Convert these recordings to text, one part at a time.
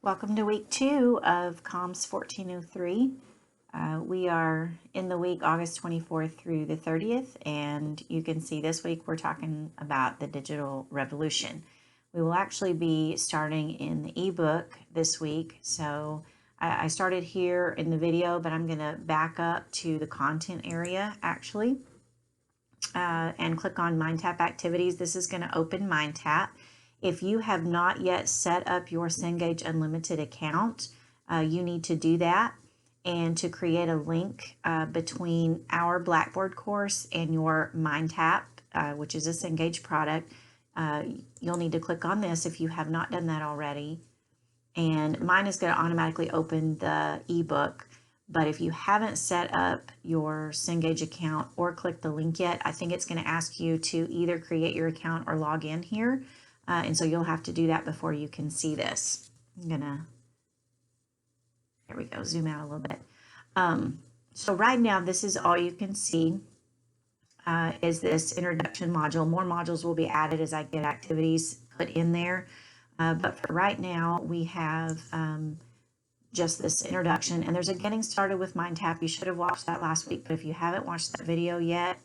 Welcome to week 2 of COMS 1403. We are in the week August 24th through the 30th, and you can see this week we're talking about the digital revolution. We will actually be starting in the ebook this week, so I started here in the video, but I'm going to back up to the content area actually and click on MindTap Activities. This is going to open MindTap. If you have not yet set up your Cengage Unlimited account, you need to do that. And to create a link between our Blackboard course and your MindTap, which is a Cengage product, you'll need to click on this if you have not done that already. And mine is going to automatically open the ebook. But if you haven't set up your Cengage account or click the link yet, I think it's going to ask you to either create your account or log in here. And so you'll have to do that before you can see this. I'm gonna, there we go, zoom out a little bit. So right now, this is all you can see is this introduction module. More modules will be added as I get activities put in there. But for right now, we have just this introduction, and there's a getting started with MindTap. You should have watched that last week, but if you haven't watched that video yet,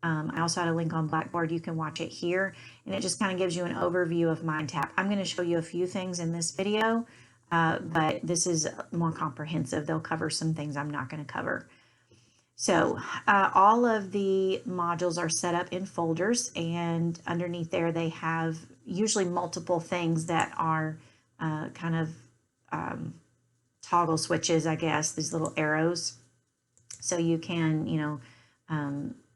I also had a link on Blackboard. You can watch it here, and it just kind of gives you an overview of MindTap. I'm going to show you a few things in this video, but this is more comprehensive. They'll cover some things I'm not going to cover. So all of the modules are set up in folders, and underneath there they have usually multiple things that are kind of toggle switches, I guess, these little arrows. So you can,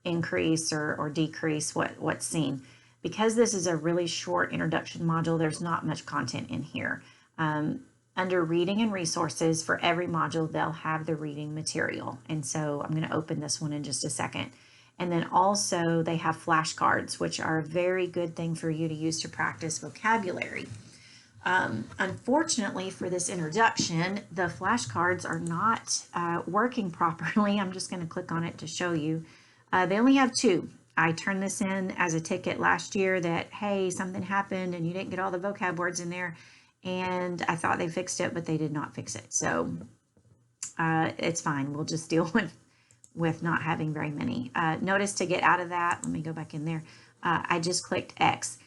increase or decrease what's seen. Because this is a really short introduction module, there's not much content in here. Under reading and resources, for every module, they'll have the reading material. And so I'm going to open this one in just a second. And then also they have flashcards, which are a very good thing for you to use to practice vocabulary. Unfortunately for this introduction, the flashcards are not working properly. I'm just going to click on it to show you. They only have 2. I turned this in as a ticket last year that, hey, something happened and you didn't get all the vocab words in there. And I thought they fixed it, but they did not fix it. So it's fine. We'll just deal with not having very many. Notice to get out of that, let me go back in there. I just clicked X.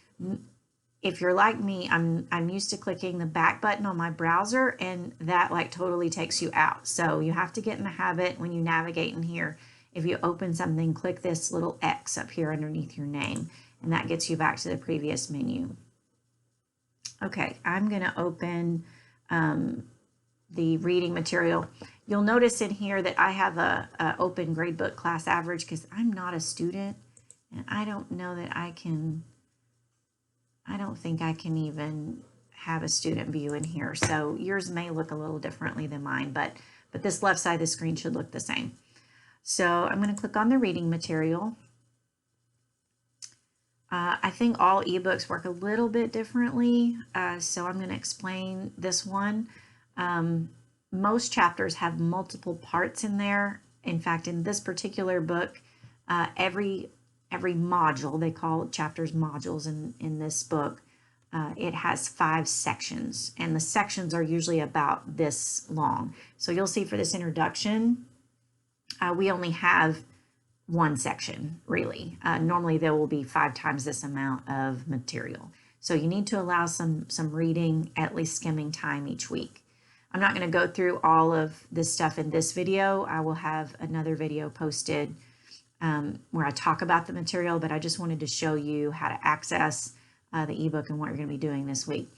If you're like me, I'm used to clicking the back button on my browser, and that like totally takes you out. So you have to get in the habit when you navigate in here. If you open something, click this little X up here underneath your name, and that gets you back to the previous menu. Okay, I'm going to open the reading material. You'll notice in here that I have a open gradebook class average because I'm not a student, and I don't know that I don't think I can even have a student view in here. So yours may look a little differently than mine, but this left side of the screen should look the same. So I'm going to click on the reading material. I think all ebooks work a little bit differently, so I'm going to explain this one. Most chapters have multiple parts in there. In fact, in this particular book, every module, they call chapters modules in this book, it has 5 sections, and the sections are usually about this long. So you'll see for this introduction, we only have 1 section, really. Normally there will be 5 times this amount of material. So you need to allow some reading, at least skimming time each week. I'm not going to go through all of this stuff in this video. I will have another video posted where I talk about the material, but I just wanted to show you how to access the ebook and what you're going to be doing this week.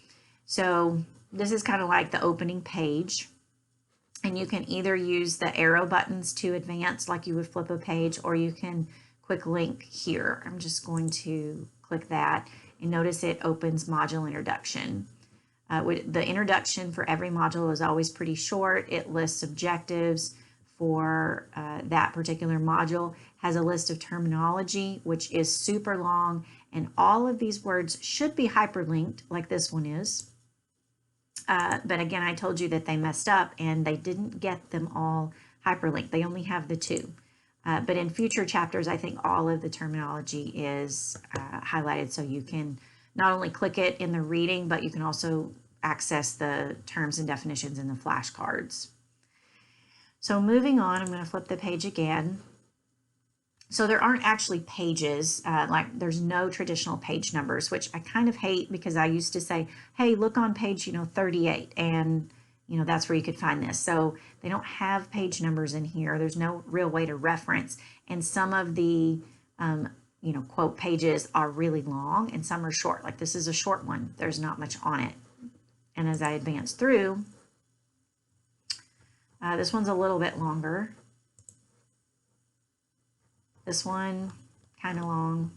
So this is kind of like the opening page. And you can either use the arrow buttons to advance like you would flip a page, or you can quick link here. I'm just going to click that, and notice it opens module introduction. The introduction for every module is always pretty short. It lists objectives for that particular module, has a list of terminology, which is super long, and all of these words should be hyperlinked like this one is. But again, I told you that they messed up and they didn't get them all hyperlinked. They only have the 2. But in future chapters, I think all of the terminology is highlighted, so you can not only click it in the reading, but you can also access the terms and definitions in the flashcards. So moving on, I'm going to flip the page again. So there aren't actually pages, like there's no traditional page numbers, which I kind of hate because I used to say, hey, look on page, 38, and that's where you could find this. So they don't have page numbers in here. There's no real way to reference, and some of the quote pages are really long and some are short. Like this is a short one. There's not much on it. And as I advance through, this one's a little bit longer. This one, kind of long.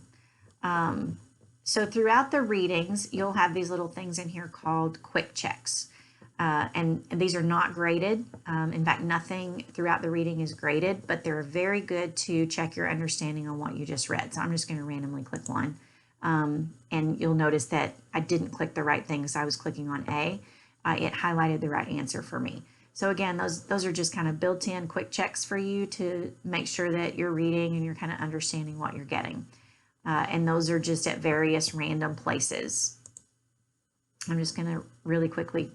So throughout the readings, you'll have these little things in here called quick checks. And these are not graded. In fact, nothing throughout the reading is graded, but they're very good to check your understanding on what you just read. So I'm just going to randomly click one. And you'll notice that I didn't click the right thing because I was clicking on A. It highlighted the right answer for me. So again, those are just kind of built-in quick checks for you to make sure that you're reading and you're kind of understanding what you're getting. And those are just at various random places. I'm just going to really quickly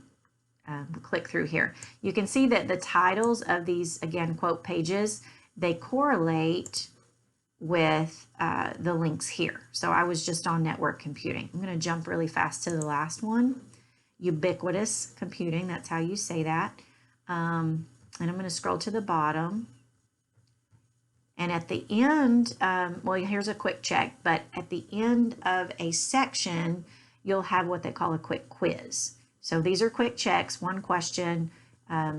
click through here. You can see that the titles of these, again, quote pages, they correlate with the links here. So I was just on network computing. I'm going to jump really fast to the last one. Ubiquitous computing, that's how you say that. And I'm going to scroll to the bottom. And at the end, well, here's a quick check, but at the end of a section, you'll have what they call a quick quiz. So these are quick checks, one question,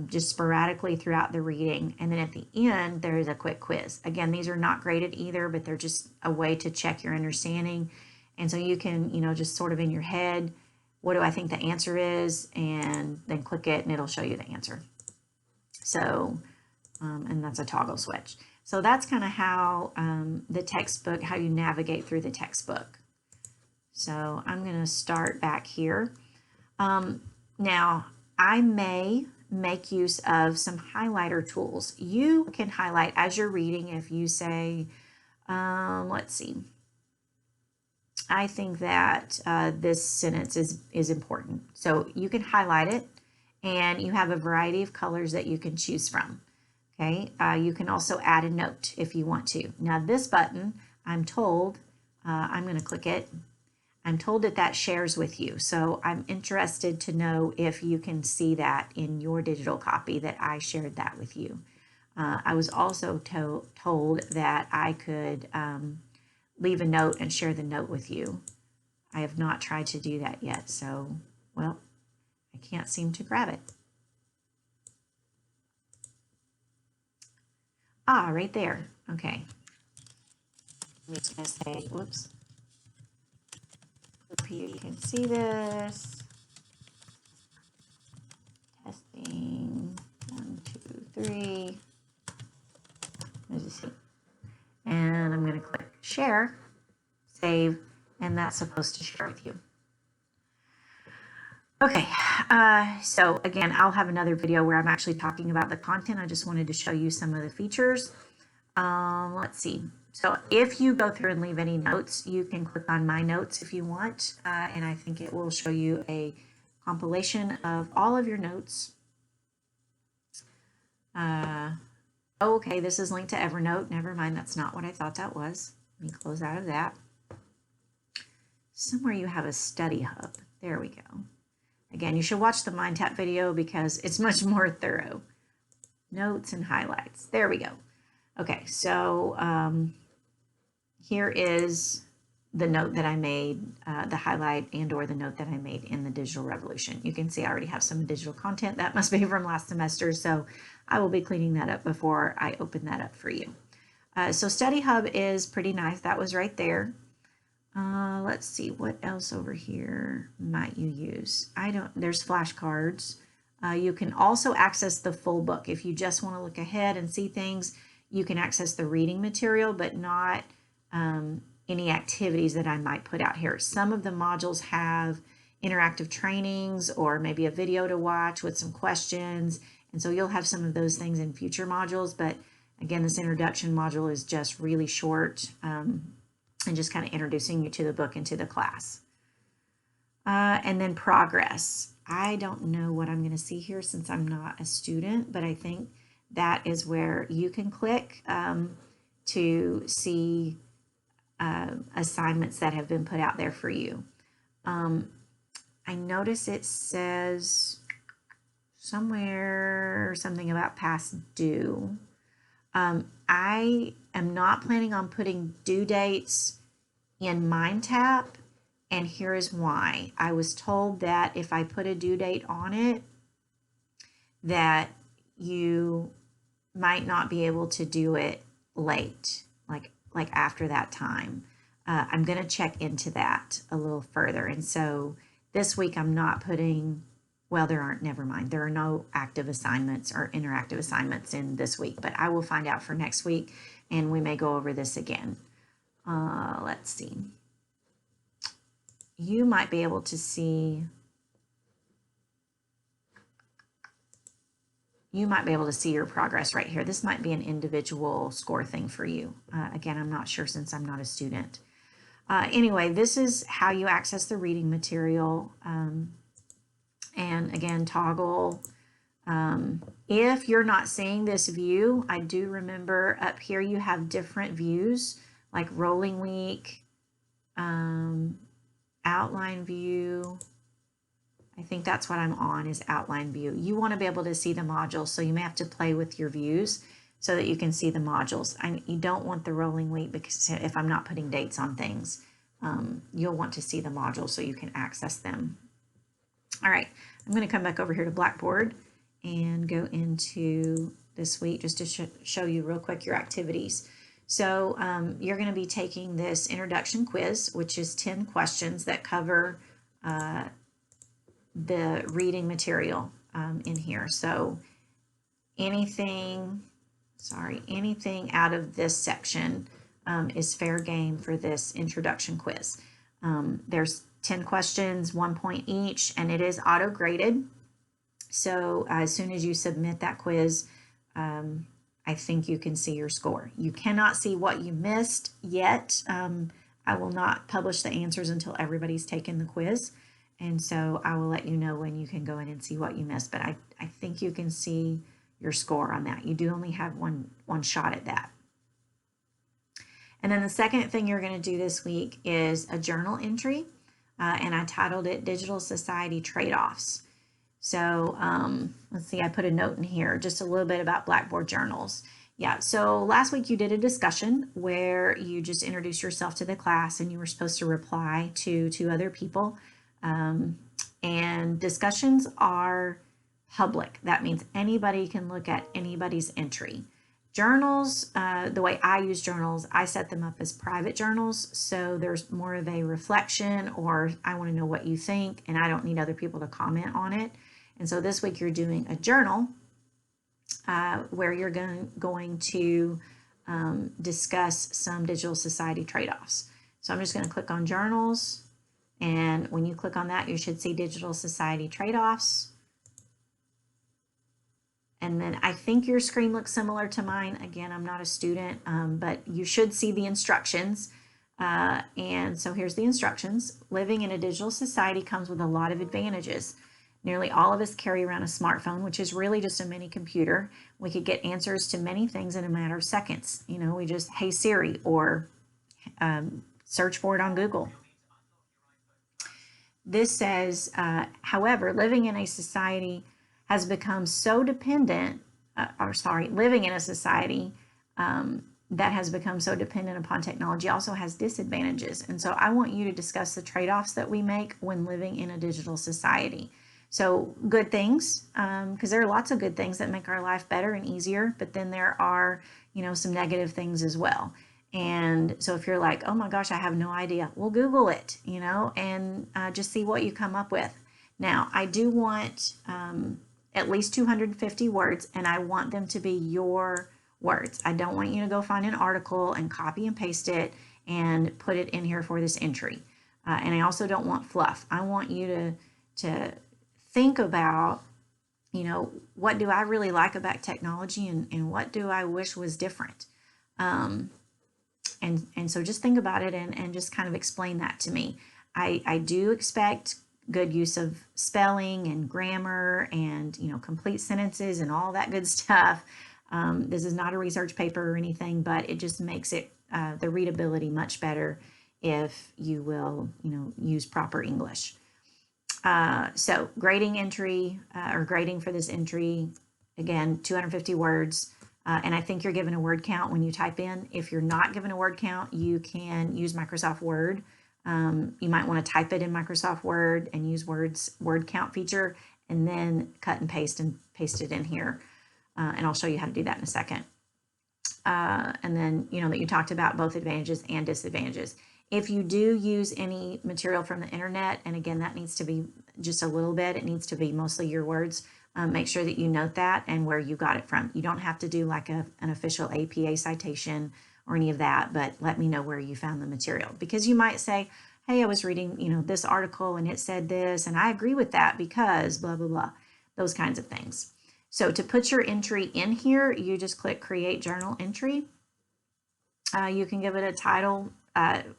just sporadically throughout the reading. And then at the end, there is a quick quiz. Again, these are not graded either, but they're just a way to check your understanding. And so you can, just sort of in your head, what do I think the answer is? And then click it and it'll show you the answer. So, and that's a toggle switch. So that's kind of how the textbook, how you navigate through the textbook. So I'm going to start back here. Now, I may make use of some highlighter tools. You can highlight as you're reading if you say, let's see, I think that this sentence is important. So you can highlight it, and you have a variety of colors that you can choose from. Okay, you can also add a note if you want to. Now this button, I'm told, I'm going to click it. I'm told that shares with you. So I'm interested to know if you can see that in your digital copy that I shared that with you. I was also told that I could leave a note and share the note with you. I have not tried to do that yet. So, well, I can't seem to grab it. Ah, right there. Okay. I'm just going to say, whoops. Hope you can see this. Testing. 1, 2, 3. Let's just see. And I'm going to click share, save, and that's supposed to share with you. Okay, so again, I'll have another video where I'm actually talking about the content. I just wanted to show you some of the features. Let's see. So if you go through and leave any notes, you can click on My Notes if you want, and I think it will show you a compilation of all of your notes. Okay, this is linked to Evernote. Never mind, that's not what I thought that was. Let me close out of that. Somewhere you have a study hub. There we go. Again, you should watch the MindTap video because it's much more thorough. Notes and highlights. There we go. Okay, so here is the note that I made, the highlight and or the note that I made in the Digital Revolution. You can see I already have some digital content. That must be from last semester, so I will be cleaning that up before I open that up for you. So Study Hub is pretty nice. That was right there. Let's see, what else over here might you use? There's flashcards. You can also access the full book. If you just want to look ahead and see things, you can access the reading material, but not any activities that I might put out here. Some of the modules have interactive trainings or maybe a video to watch with some questions. And so you'll have some of those things in future modules. But again, this introduction module is just really short and just kind of introducing you to the book and to the class. And then progress. I don't know what I'm going to see here since I'm not a student, but I think that is where you can click to see assignments that have been put out there for you. I notice it says somewhere something about past due. I am not planning on putting due dates in MindTap, and here is why. I was told that if I put a due date on it, that you might not be able to do it late, like after that time. I'm going to check into that a little further. And so this week I'm not putting, well, never mind. There are no active assignments or interactive assignments in this week, but I will find out for next week, and we may go over this again. Let's see. You might be able to see, your progress right here. This might be an individual score thing for you. Again, I'm not sure since I'm not a student. Anyway, this is how you access the reading material. And again, toggle. If you're not seeing this view, I do remember up here you have different views, like rolling week, outline view. I think that's what I'm on, is outline view. You want to be able to see the modules, so you may have to play with your views so that you can see the modules. You don't want the rolling week, because if I'm not putting dates on things, you'll want to see the modules so you can access them. All right, I'm going to come back over here to Blackboard and go into this week just to show you real quick your activities. So you're going to be taking this introduction quiz, which is 10 questions that cover the reading material in here. So anything out of this section is fair game for this introduction quiz. There's 10 questions, 1 point each, and it is auto-graded. So as soon as you submit that quiz, I think you can see your score. You cannot see what you missed yet. I will not publish the answers until everybody's taken the quiz. And so I will let you know when you can go in and see what you missed. But I think you can see your score on that. You do only have one shot at that. And then the second thing you're going to do this week is a journal entry. And I titled it Digital Society Trade-Offs. So let's see, I put a note in here, just a little bit about Blackboard journals. Yeah, so last week you did a discussion where you just introduced yourself to the class and you were supposed to reply to other people. And discussions are public. That means anybody can look at anybody's entry. Journals, the way I use journals, I set them up as private journals. So there's more of a reflection, or I want to know what you think, and I don't need other people to comment on it. And so this week you're doing a journal where you're going to discuss some digital society trade-offs. So I'm just going to click on journals. And when you click on that, you should see digital society trade-offs. And then I think your screen looks similar to mine. Again, I'm not a student, but you should see the instructions. And so here's the instructions. Living in a digital society comes with a lot of advantages. Nearly all of us carry around a smartphone, which is really just a mini computer. We could get answers to many things in a matter of seconds. You know, we just, hey Siri, or search for it on Google. This says, however, living in a society has become so dependent, living in a society that has become so dependent upon technology also has disadvantages. And so I want you to discuss the trade-offs that we make when living in a digital society. So good things, because there are lots of good things that make our life better and easier, but then there are, you know, some negative things as well. And so if you're like, oh my gosh, I have no idea, well, Google it, you know, and just see what you come up with. Now, I do want at least 250 words, and I want them to be your words. I don't want you to go find an article and copy and paste it and put it in here for this entry. And I also don't want fluff. I want you to think about, you know, what do I really like about technology, and what do I wish was different? And so just think about it and just kind of explain that to me. I do expect good use of spelling and grammar and, complete sentences and all that good stuff. This is not a research paper or anything, but it just makes it the readability much better if you will, use proper English. So grading entry or grading for this entry, again, 250 words. And I think you're given a word count when you type in. If you're not given a word count, you can use Microsoft Word. You might want to type it in Microsoft Word and use word count feature, and then cut and paste it in here. And I'll show you how to do that in a second. And then, that you talked about both advantages and disadvantages. If you do use any material from the internet, and again, that needs to be just a little bit, it needs to be mostly your words, make sure that you note that and where you got it from. You don't have to do like an official APA citation or any of that, but let me know where you found the material, because you might say, hey, I was reading, this article and it said this, and I agree with that because blah, blah, blah, those kinds of things. So to put your entry in here, you just click Create Journal Entry. You can give it a title,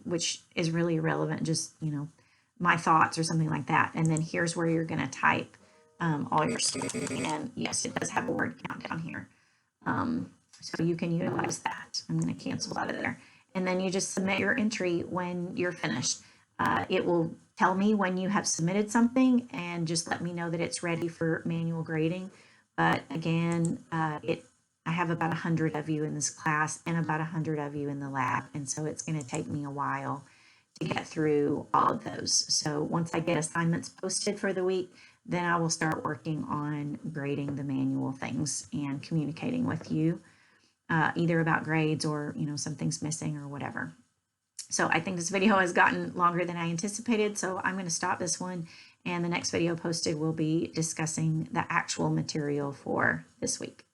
which is really irrelevant, just, my thoughts or something like that. And then here's where you're going to type all your stuff. And yes, it does have a word count down here. So you can utilize that. I'm going to cancel out of there. And then you just submit your entry when you're finished. It will tell me when you have submitted something and just let me know that it's ready for manual grading. But again, I have about 100 of you in this class and about 100 of you in the lab. And so it's going to take me a while to get through all of those. So once I get assignments posted for the week, then I will start working on grading the manual things and communicating with you, either about grades or, something's missing or whatever. So I think this video has gotten longer than I anticipated. So I'm going to stop this one, and the next video posted will be discussing the actual material for this week.